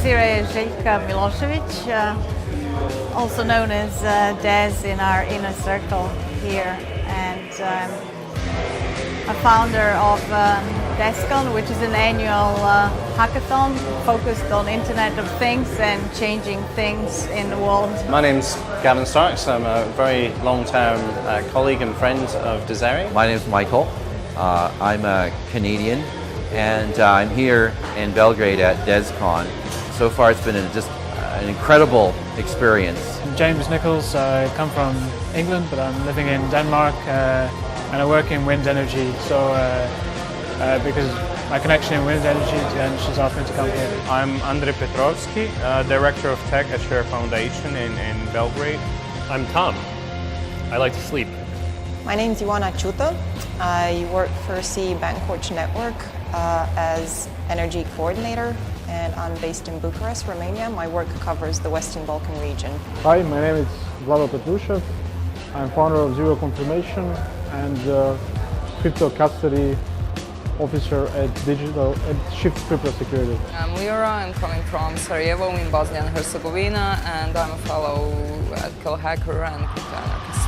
here is Željka Milošević, also known as Des in our inner circle here, and a founder of Descon, which is an annual hackathon focused on Internet of Things and changing things in the world. My name's Gavin Starks. I'm a very long-term colleague and friend of Descon. My name's Michael. I'm a Canadian, and I'm here in Belgrade at Descon. So far it's been just an incredible experience. I'm James Nichols. I come from England, but I'm living in Denmark, and I work in wind energy. So because my connection in wind energy, then she's asked me to come here. I'm Andrej Petrovski, Director of Tech at Share Foundation in Belgrade. I'm Tom. I like to sleep. My name is Ioana Ciută. I work for CE Bankoch Network as Energy Coordinator, and I'm based in Bucharest, Romania. My work covers the Western Balkan region. Hi, my name is Vlado Petrushev. I'm founder of Zero Confirmation and Crypto Custody Officer at Shift Crypto Security. I'm Lyra. I'm coming from Sarajevo in Bosnia and Herzegovina, and I'm a fellow at Hacker and Crypto Anarchist.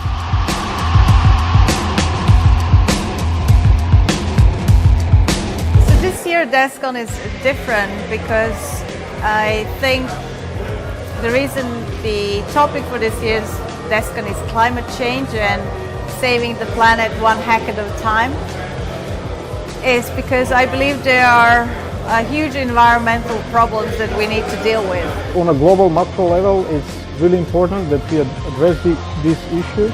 This year Descon is different because I think the reason the topic for this year's Descon is climate change and saving the planet one hack at a time is because I believe there are huge environmental problems that we need to deal with. On a global macro level, it's really important that we address this issue.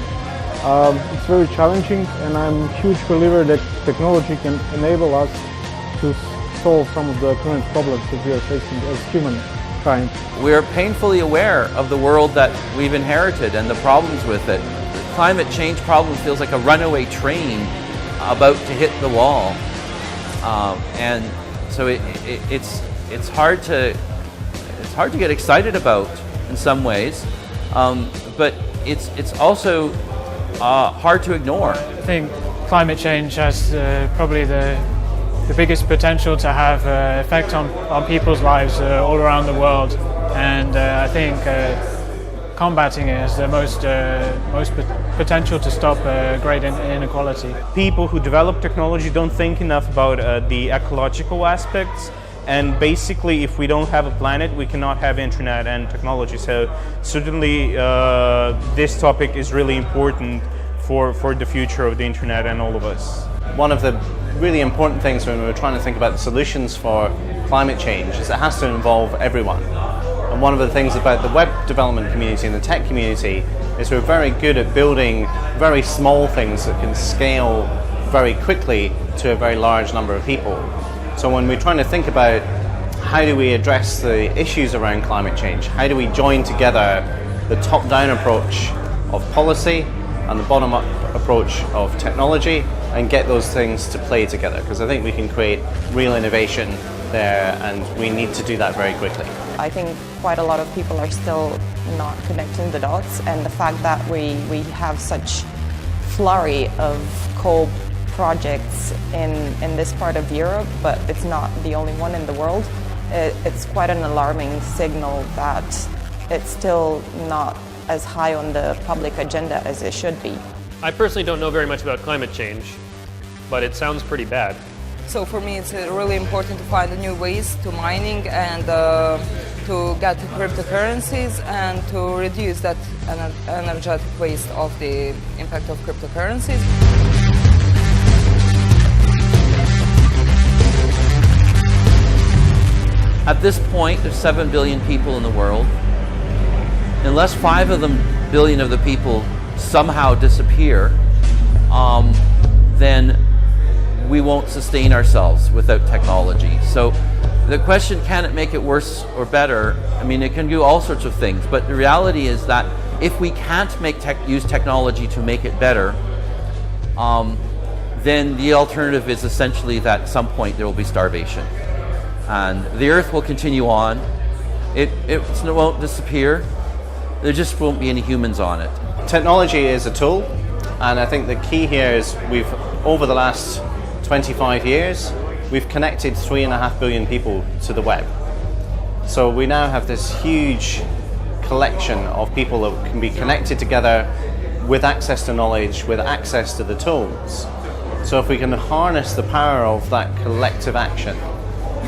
It's very challenging, and I'm a huge believer that technology can enable us to solve some of the current problems that we are facing as humankind. We are painfully aware of the world that we've inherited and the problems with it. The climate change problem feels like a runaway train about to hit the wall, and so it's hard to get excited about in some ways, but it's also hard to ignore. I think climate change has probably the biggest potential to have effect on people's lives all around the world, and I think combating it has the most potential to stop great inequality. People who develop technology don't think enough about the ecological aspects, and basically if we don't have a planet, we cannot have internet and technology. So certainly this topic is really important for the future of the internet and all of us. One of the really important things when we're trying to think about the solutions for climate change is it has to involve everyone. And one of the things about the web development community and the tech community is we're very good at building very small things that can scale very quickly to a very large number of people. So when we're trying to think about how do we address the issues around climate change, how do we join together the top-down approach of policy and the bottom-up approach of technology and get those things to play together, because I think we can create real innovation there, and we need to do that very quickly. I think quite a lot of people are still not connecting the dots, and the fact that we have such flurry of projects in this part of Europe, but it's not the only one in the world, it's quite an alarming signal that it's still not as high on the public agenda as it should be. I personally don't know very much about climate change, but it sounds pretty bad. So for me it's really important to find new ways to mining and to get cryptocurrencies and to reduce that energetic waste of the impact of cryptocurrencies. At this point, there's 7 billion people in the world. Unless 5 billion of the people somehow disappear, then we won't sustain ourselves without technology. So the question, can it make it worse or better? I mean, it can do all sorts of things, but the reality is that if we can't use technology to make it better, then the alternative is essentially that at some point there will be starvation. And the Earth will continue on. It won't disappear. There just won't be any humans on it. Technology is a tool, and I think the key here is over the last 25 years, we've connected 3.5 billion people to the web. So we now have this huge collection of people that can be connected together with access to knowledge, with access to the tools. So if we can harness the power of that collective action,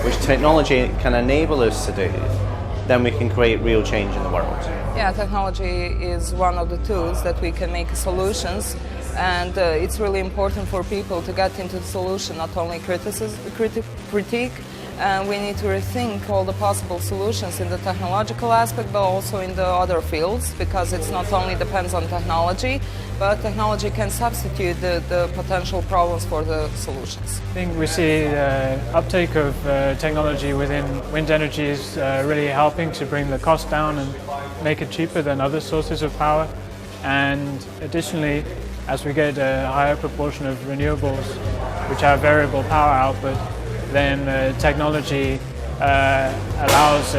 which technology can enable us to do, then we can create real change in the world. Yeah, technology is one of the tools that we can make solutions, and it's really important for people to get into the solution, not only critique, and we need to rethink all the possible solutions in the technological aspect, but also in the other fields, because it's not only depends on technology, but technology can substitute the potential problems for the solutions. I think we see the uptake of technology within wind energy is really helping to bring the cost down and make it cheaper than other sources of power. And additionally, as we get a higher proportion of renewables, which have variable power output, then technology allows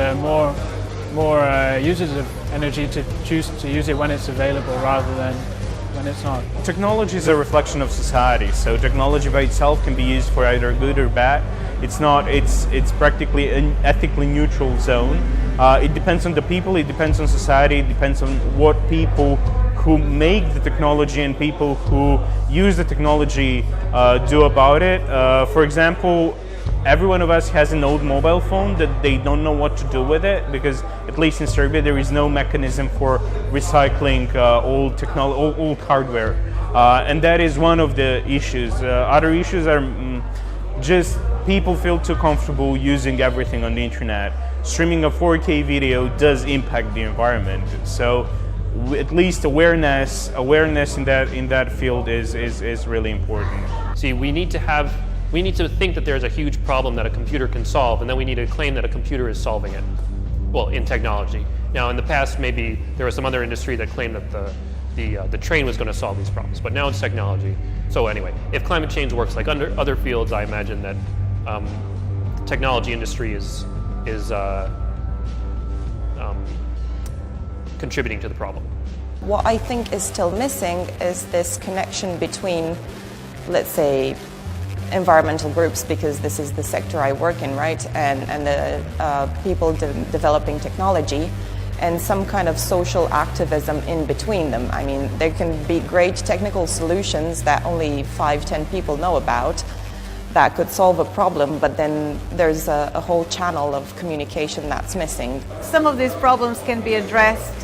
more users of energy to choose to use it when it's available rather than when it's not. Technology is a reflection of society, so technology by itself can be used for either good or bad. It's practically an ethically neutral zone. It depends on the people, it depends on society, it depends on what people who make the technology and people who use the technology do about it. For example, every one of us has an old mobile phone that they don't know what to do with it, because at least in Serbia there is no mechanism for recycling old hardware, and that is one of the issues. Other issues are just people feel too comfortable using everything on the internet. Streaming a 4K video does impact the environment, so at least awareness in that field is really important. See, we need to think that there's a huge problem that a computer can solve, and then we need to claim that a computer is solving it. Well, in technology. Now, in the past, maybe there was some other industry that claimed that the train was going to solve these problems, but now it's technology. So anyway, if climate change works like under other fields, I imagine that the technology industry is contributing to the problem. What I think is still missing is this connection between, let's say, environmental groups, because this is the sector I work in, right, and the people developing technology, and some kind of social activism in between them. I mean, there can be great technical solutions that only 5-10 people know about that could solve a problem, but then there's a whole channel of communication that's missing. Some of these problems can be addressed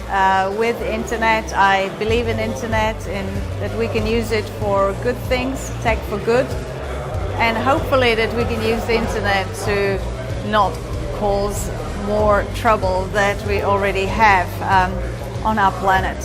with internet. I believe in internet, in that we can use it for good things, tech for good, and hopefully that we can use the internet to not cause more trouble that we already have on our planet.